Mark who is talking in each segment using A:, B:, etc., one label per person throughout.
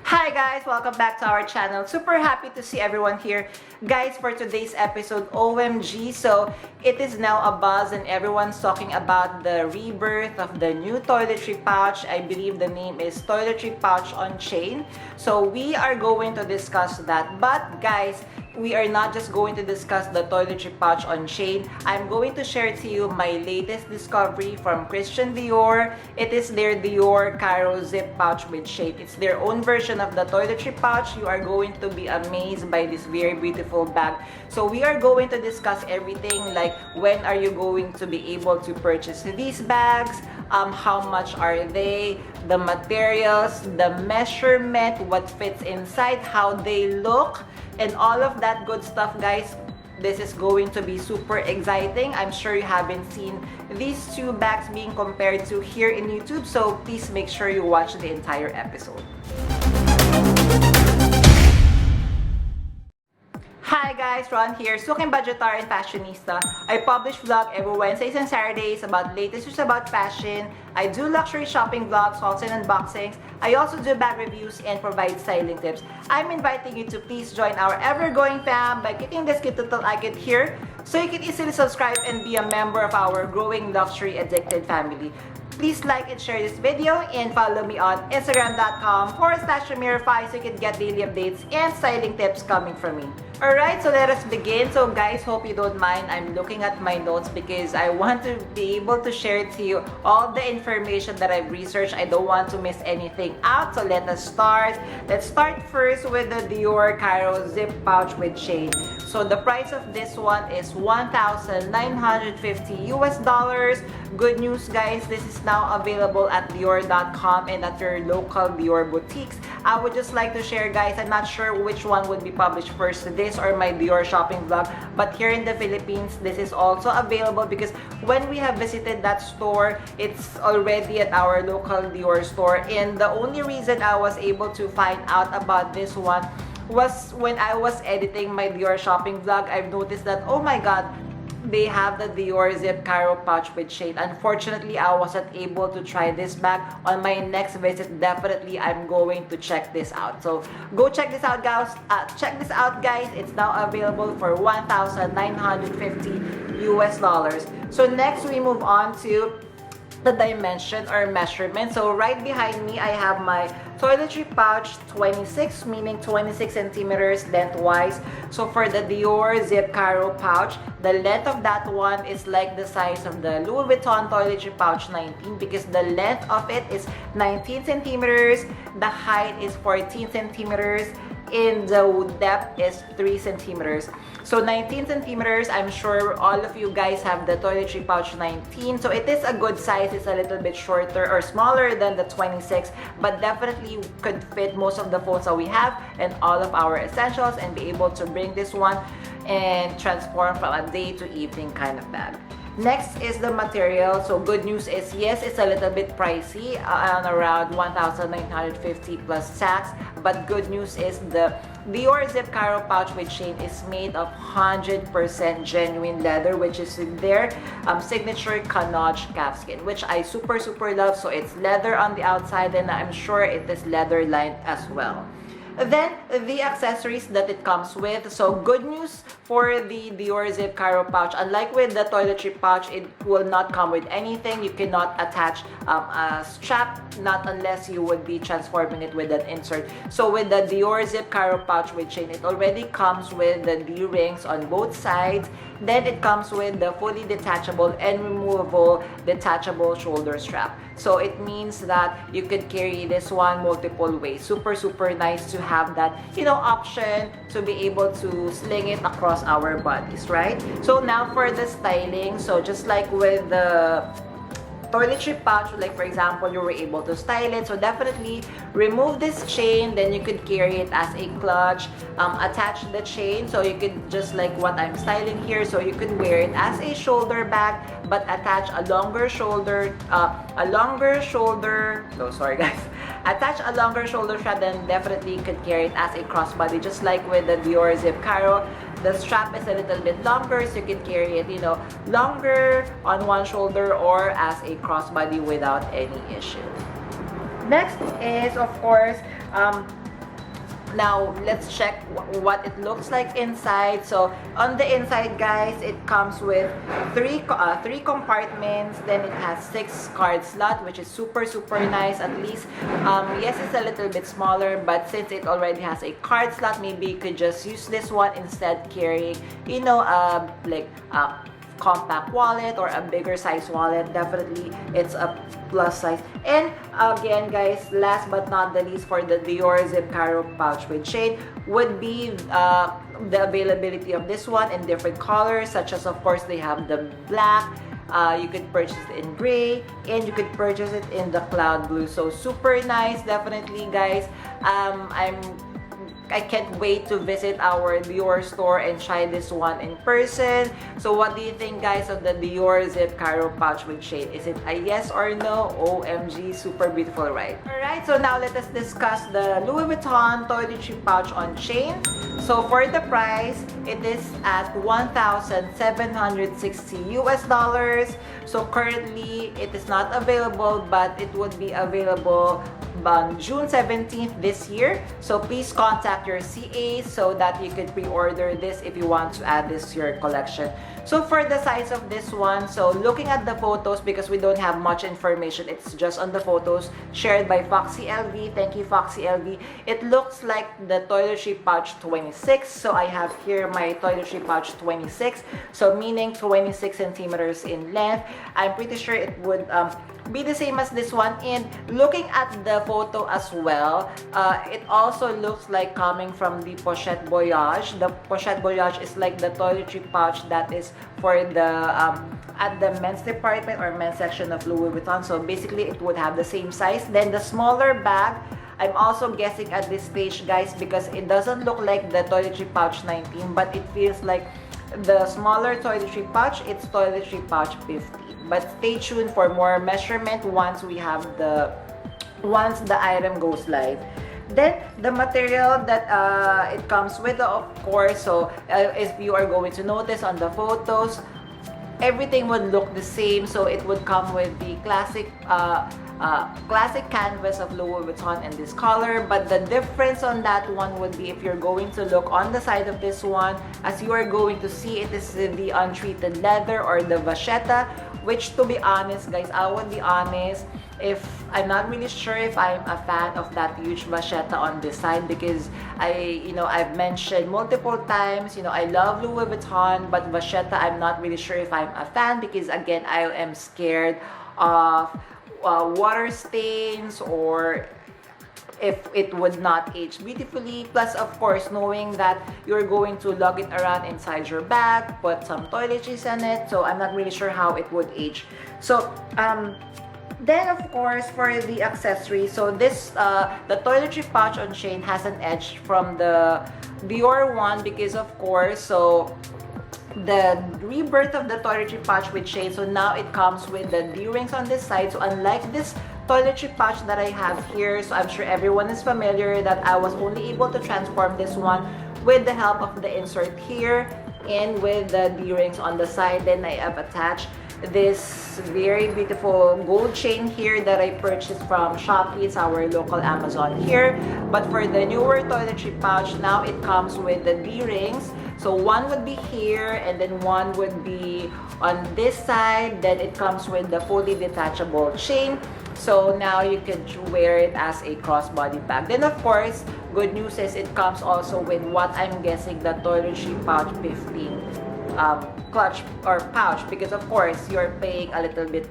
A: Hi guys! Welcome back to our channel. Super happy to see everyone here. Guys, for today's episode, OMG, so it is now a buzz and everyone's talking about the rebirth of the new toiletry pouch. I believe the name is Toiletry Pouch on Chain. So we are going to discuss that. But guys, we are not just going to discuss the toiletry pouch on chain. I'm going to share to you my latest discovery from Christian Dior. It is their Dior Cairo zip pouch with chain. It's their own version of the toiletry pouch. You are going to be amazed by this very beautiful bag. So we are going to discuss everything, like when are you going to be able to purchase these bags, how much are they, the materials, the measurement, what fits inside, how they look, and all of that good stuff, guys. This is going to be super exciting. I'm sure you haven't seen these two bags being compared to here in YouTube, so please make sure you watch the entire episode. Hi guys, Ron here, Suking Budgetarian Fashionista. I publish vlog every Wednesdays and Saturdays about latest news about fashion. I do luxury shopping vlogs, hauls and unboxings. I also do bag reviews and provide styling tips. I'm inviting you to please join our ever-growing fam by clicking this cute little icon here so you can easily subscribe and be a member of our growing luxury addicted family. Please like and share this video and follow me on Instagram.com/Ramirafy so you can get daily updates and styling tips coming from me. Alright, so let us begin. So guys, hope you don't mind. I'm looking at my notes because I want to be able to share to you all the information that I've researched. I don't want to miss anything out. So let us start. Let's start first with the Dior Cairo zip pouch with chain. So the price of this one is $1,950 US. Good news, guys, this is now available at Dior.com and at your local Dior boutiques. I would just like to share, guys, I'm not sure which one would be published first, this or my Dior shopping vlog, but here in the Philippines, this is also available because when we have visited that store, it's already at our local Dior store. And the only reason I was able to find out about this one was when I was editing my Dior shopping vlog. I've noticed that, oh my god, they have the Dior Zip Cairo pouch with chain. Unfortunately, I wasn't able to try this bag. On my next visit, definitely I'm going to check this out. So go check this out, guys. Guys. It's now available for $1,950 US. So next, we move on to the dimension or measurement. So right behind me, I have my toiletry pouch 26, meaning 26 centimeters lengthwise. So for the Dior Zip Cairo pouch, the length of that one is like the size of the Louis Vuitton toiletry pouch 19 because the length of it is 19 centimeters, the height is 14 centimeters, and the depth is 3 centimeters. So 19 centimeters, I'm sure all of you guys have the toiletry pouch 19. So it is a good size. It's a little bit shorter or smaller than the 26, but definitely could fit most of the phones that we have and all of our essentials and be able to bring this one and transform from a day to evening kind of bag. Next is the material. So good news is, yes, it's a little bit pricey, on around $1,950 plus tax. But good news is the Dior Zip Cairo pouch with chain is made of 100% genuine leather, which is their signature Canage calfskin, which I super love. So it's leather on the outside, and I'm sure it is leather lined as well. Then the accessories that it comes with. So good news for the Dior Zip Cairo pouch. Unlike with the toiletry pouch, it will not come with anything. You cannot attach a strap, not unless you would be transforming it with an insert. So with the Dior Zip Cairo pouch with chain, it already comes with the D-rings on both sides. Then it comes with the fully detachable and removable detachable shoulder strap. So it means that you could carry this one multiple ways. Super nice to have that, option to be able to sling it across our bodies, right? So now for the styling. So just like with the toiletry pouch, like for example, you were able to style it. So definitely remove this chain, then you could carry it as a clutch, attach the chain, so you could, just like what I'm styling here, so you could wear it as a shoulder bag, but attach a longer shoulder, attach a longer shoulder strap, then definitely you could carry it as a crossbody, just like with the Dior Zip Cairo. The strap is a little bit longer, so you can carry it, longer on one shoulder or as a crossbody without any issue. Next is, of course, Now, let's check what it looks like inside. So, on the inside, guys, it comes with three compartments. Then it has 6 card slot, which is super nice. At least, yes, it's a little bit smaller, but since it already has a card slot, maybe you could just use this one instead carrying, you know, like compact wallet or a bigger size wallet. Definitely it's a plus size. And again, guys, last but not the least, for the Dior Zip Cairo pouch with chain would be the availability of this one in different colors, such as, of course, they have the black. You could purchase it in gray, and you could purchase it in the cloud blue. So super nice, definitely, guys. I can't wait to visit our Dior store and try this one in person. So what do you think, guys, of the Dior Zip Cairo pouch with chain? Is it a yes or no? OMG, super beautiful, right? Alright, so now let us discuss the Louis Vuitton Toiletry pouch on chain. So for the price, it is at $1,760 US. So currently, it is not available, but it would be available on June 17th this year. So please contact your CA so that you could pre-order this if you want to add this to your collection. So for the size of this one, so looking at the photos, because we don't have much information, it's just on the photos shared by Foxy LV. Thank you, Foxy LV. It looks like the toiletry pouch 26. So I have here my toiletry pouch 26. So meaning 26 centimeters in length. I'm pretty sure it would be the same as this one. And looking at the photo as well, it also looks like coming from the Pochette Voyage. The Pochette Voyage is like the toiletry pouch that is for the at the men's department or men's section of Louis Vuitton. So basically, it would have the same size. Then the smaller bag, I'm also guessing at this stage, guys, because it doesn't look like the toiletry pouch 19, but it feels like the smaller toiletry pouch, it's toiletry pouch 50. But stay tuned for more measurement once the item goes live. Then the material that it comes with, of course, so if you are going to notice on the photos, everything would look the same. So it would come with the classic canvas of Louis Vuitton in this color, but the difference on that one would be, if you're going to look on the side of this one, as you are going to see, it is the untreated leather or the vachetta, which, to be honest, guys, I would be honest, if I'm not really sure if I'm a fan of that huge vachetta on this side, because I've mentioned multiple times, I love Louis Vuitton, but vachetta, I'm not really sure if I'm a fan, because again, I am scared of water stains, or if it would not age beautifully. Plus, of course, knowing that you're going to lug it around inside your bag, put some toiletries in it, so I'm not really sure how it would age. So then, of course, for the accessories, so this the toiletry pouch on chain has an edge from the Dior one, because of course, so the rebirth of the toiletry pouch with chain, so now it comes with the D-rings on this side. So unlike this toiletry pouch that I have here, so I'm sure everyone is familiar that I was only able to transform this one with the help of the insert here and with the D-rings on the side. Then I have attached this very beautiful gold chain here that I purchased from Shopee. It's our local Amazon here. But for the newer toiletry pouch, now it comes with the D-rings. So one would be here, and then one would be on this side. Then it comes with the fully detachable chain. So now you can wear it as a crossbody bag. Then of course, good news is it comes also with what I'm guessing the toiletry pouch 15 clutch or pouch, because of course you're paying a little bit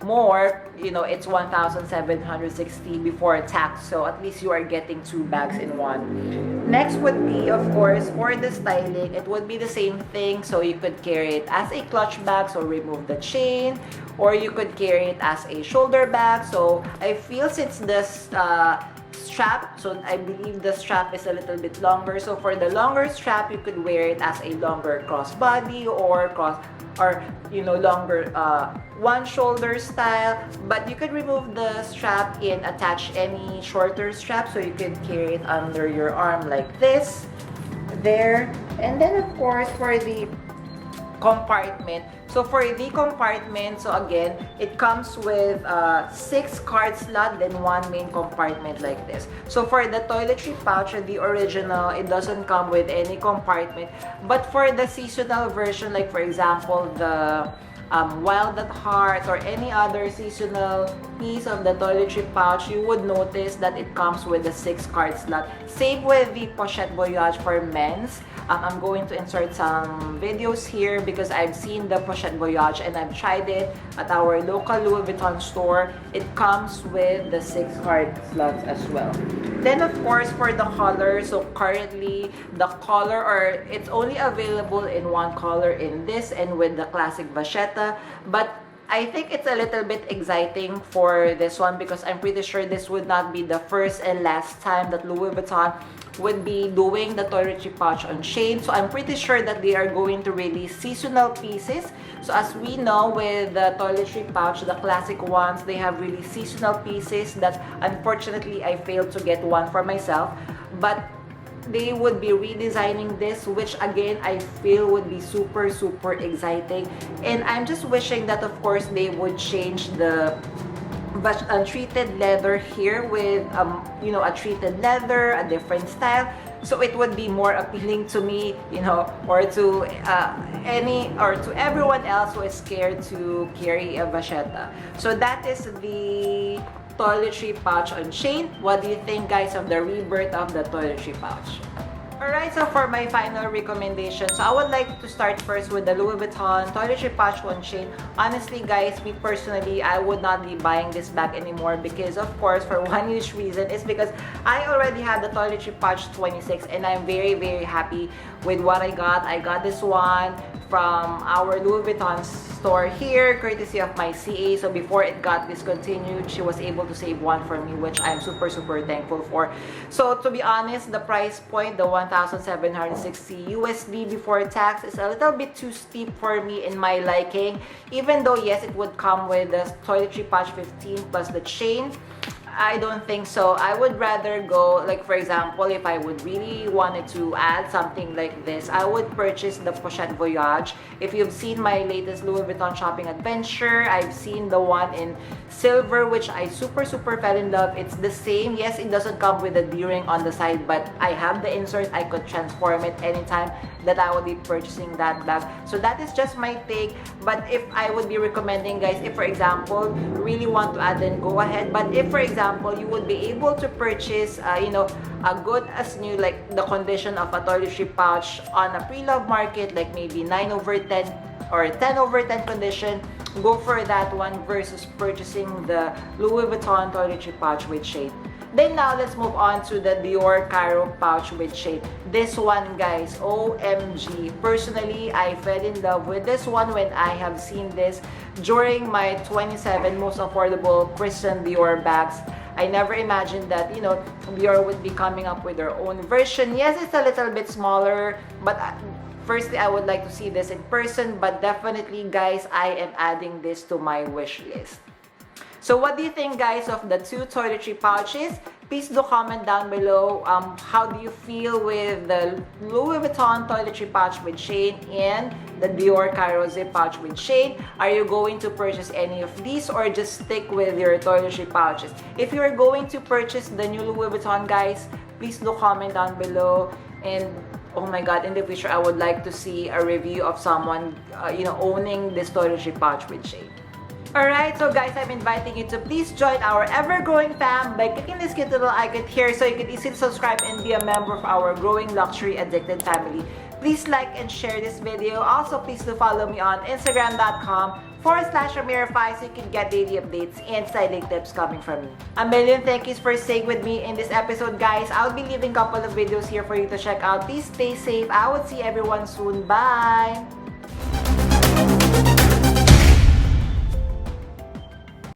A: more, it's 1,760 before tax, so at least you are getting 2 bags in one. Next would be, of course, for the styling, it would be the same thing. So you could carry it as a clutch bag, so remove the chain, or you could carry it as a shoulder bag. So I feel since this strap, so I believe the strap is a little bit longer, so for the longer strap, you could wear it as a longer crossbody or longer one shoulder style. But you could remove the strap and attach any shorter strap, so you could carry it under your arm like this, there. And then of course, for the compartment, So for the compartment, so again, it comes with 6 card slot, then 1 main compartment like this. So for the toiletry pouch, the original, it doesn't come with any compartment. But for the seasonal version, like for example, the Wild at Heart or any other seasonal piece of the toiletry pouch, you would notice that it comes with a 6 card slot. Same with the Pochette Voyage for men's. I'm going to insert some videos here because I've seen the Pochette Voyage and I've tried it at our local Louis Vuitton store. It comes with the 6 card slots as well. Then of course for the color, so currently the color, or it's only available in one color in this and with the classic vachetta, but I think it's a little bit exciting for this one because I'm pretty sure this would not be the first and last time that Louis Vuitton would be doing the toiletry pouch on chain. So I'm pretty sure that they are going to release seasonal pieces. So as we know with the toiletry pouch, the classic ones, they have really seasonal pieces that unfortunately I failed to get one for myself. But they would be redesigning this, which again I feel would be super exciting, and I'm just wishing that of course they would change the treated leather here with you know, a treated leather, a different style, so it would be more appealing to me, you know, or to to everyone else who is scared to carry a vachetta. So that is the toiletry pouch on chain. What do you think, guys, of the rebirth of the toiletry pouch? Alright, so for my final recommendation, so I would like to start first with the Louis Vuitton toiletry pouch on chain. Honestly, guys, me personally, I would not be buying this bag anymore because, of course, for one huge reason is because I already have the toiletry pouch 26 and I'm very happy with what I got. I got this one from our Louis Vuitton store here, courtesy of my CA. So before it got discontinued, she was able to save one for me, which I'm super thankful for. So to be honest, the price point, the 1,760 USD before tax, is a little bit too steep for me in my liking. Even though yes, it would come with the toiletry pouch 15 plus the chain, I don't think so. I would rather go, like for example, if I would really wanted to add something like this, I would purchase the Pochette Voyage. If you've seen my latest Louis Vuitton shopping adventure, I've seen the one in silver, which I super fell in love. It's the same. Yes, it doesn't come with the D-ring on the side, but I have the insert. I could transform it anytime that I would be purchasing that bag. So that is just my take. But if I would be recommending, guys, if for example, you really want to add, then go ahead. But if for example, you would be able to purchase, you know, a good as new, like the condition of a toiletry pouch on a pre-love market, like maybe 9/10 or 10/10 condition, go for that one versus purchasing the Louis Vuitton toiletry pouch with shade. Then now let's move on to the Dior Cairo pouch with shade. This one, guys, OMG. Personally, I fell in love with this one when I have seen this during my 27 most affordable Christian Dior bags. I never imagined that, you know, Dior would be coming up with their own version. Yes, it's a little bit smaller, but firstly, I would like to see this in person, but definitely, guys, I am adding this to my wish list. So what do you think, guys, of the two toiletry pouches? Please do comment down below. How do you feel with the Louis Vuitton toiletry pouch with chain and the Dior Cairo zip pouch with chain? Are you going to purchase any of these or just stick with your toiletry pouches? If you are going to purchase the new Louis Vuitton, guys, please do comment down below. And oh my god, in the future, I would like to see a review of someone, you know, owning this toiletry pouch with chain. Alright, so guys, I'm inviting you to please join our ever-growing fam by clicking this cute little icon here so you can easily subscribe and be a member of our growing luxury addicted family. Please like and share this video. Also, please do follow me on Instagram.com/AmirFi so you can get daily updates and styling tips coming from me. A million thank yous for staying with me in this episode, guys. I'll be leaving a couple of videos here for you to check out. Please stay safe. I will see everyone soon. Bye!